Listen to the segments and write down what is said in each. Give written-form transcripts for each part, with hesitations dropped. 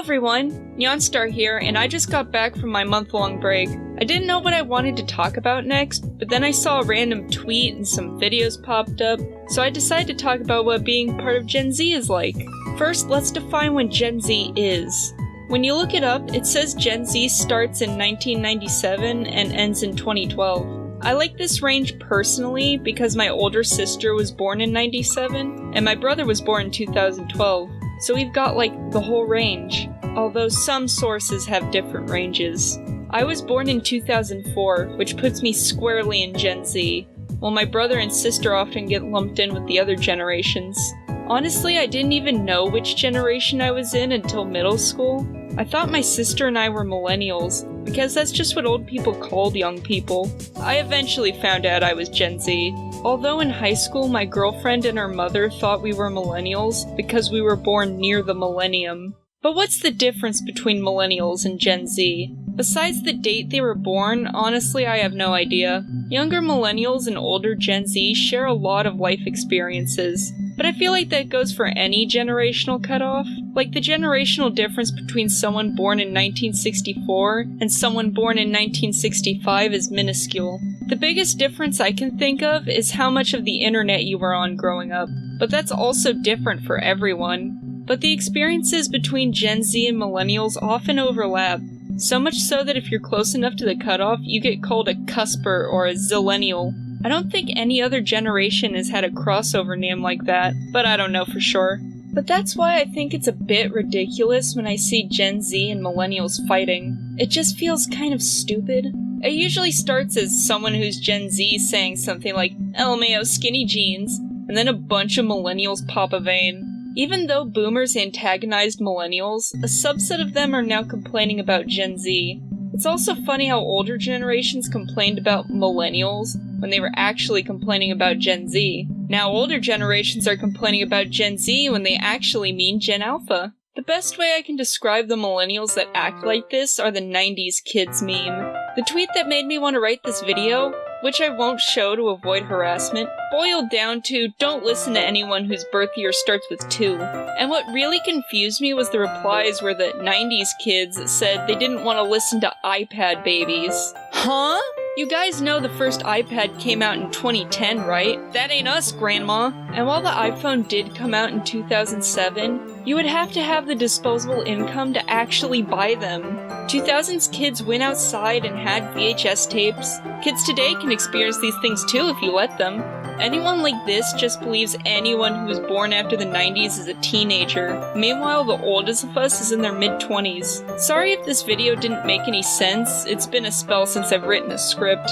everyone, Nyonstar here, and I just got back from my month-long break. I didn't know what I wanted to talk about next, but then I saw a random tweet and some videos popped up, so I decided to talk about what being part of Gen Z is like. First, let's define what Gen Z is. When you look it up, it says Gen Z starts in 1997 and ends in 2012. I like this range personally because my older sister was born in 97, and my brother was born in 2012. So we've got like the whole range, although some sources have different ranges. I was born in 2004, which puts me squarely in Gen Z, while my brother and sister often get lumped in with the other generations. Honestly, I didn't even know which generation I was in until middle school. I thought my sister and I were millennials, because that's just what old people called young people. I eventually found out I was Gen Z. Although in high school my girlfriend and her mother thought we were millennials because we were born near the millennium. But what's the difference between millennials and Gen Z? Besides the date they were born, honestly I have no idea. Younger millennials and older Gen Z share a lot of life experiences, but I feel like that goes for any generational cutoff. Like the generational difference between someone born in 1964 and someone born in 1965 is minuscule. The biggest difference I can think of is how much of the internet you were on growing up, but that's also different for everyone. But the experiences between Gen Z and millennials often overlap, so much so that if you're close enough to the cutoff, you get called a cusper or a zillennial. I don't think any other generation has had a crossover name like that, but I don't know for sure. But that's why I think it's a bit ridiculous when I see Gen Z and millennials fighting. It just feels kind of stupid. It usually starts as someone who's Gen Z saying something like, LMAO skinny jeans, and then a bunch of millennials pop a vein. Even though boomers antagonized millennials, a subset of them are now complaining about Gen Z. It's also funny how older generations complained about millennials when they were actually complaining about Gen Z. Now older generations are complaining about Gen Z when they actually mean Gen Alpha. The best way I can describe the millennials that act like this are the 90s kids meme. The tweet that made me want to write this video, which I won't show to avoid harassment, boiled down to don't listen to anyone whose birth year starts with 2. And what really confused me was the replies where the 90s kids said they didn't want to listen to iPad babies. Huh? You guys know the first iPad came out in 2010, right? That ain't us, Grandma. And while the iPhone did come out in 2007, you would have to have the disposable income to actually buy them. 2000s kids went outside and had VHS tapes. Kids today can experience these things too if you let them. Anyone like this just believes anyone who was born after the 90s is a teenager. Meanwhile, the oldest of us is in their mid-20s. Sorry if this video didn't make any sense, it's been a spell since I've written a script.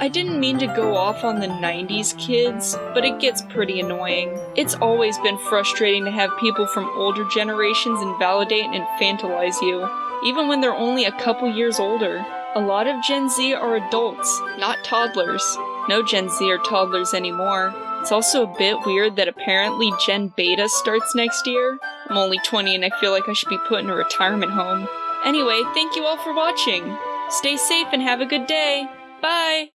I didn't mean to go off on the 90s kids, but it gets pretty annoying. It's always been frustrating to have people from older generations invalidate and infantilize you, even when they're only a couple years older. A lot of Gen Z are adults, not toddlers. No Gen Z are toddlers anymore. It's also a bit weird that apparently Gen Beta starts next year. I'm only 20 and I feel like I should be put in a retirement home. Anyway, thank you all for watching. Stay safe and have a good day. Bye!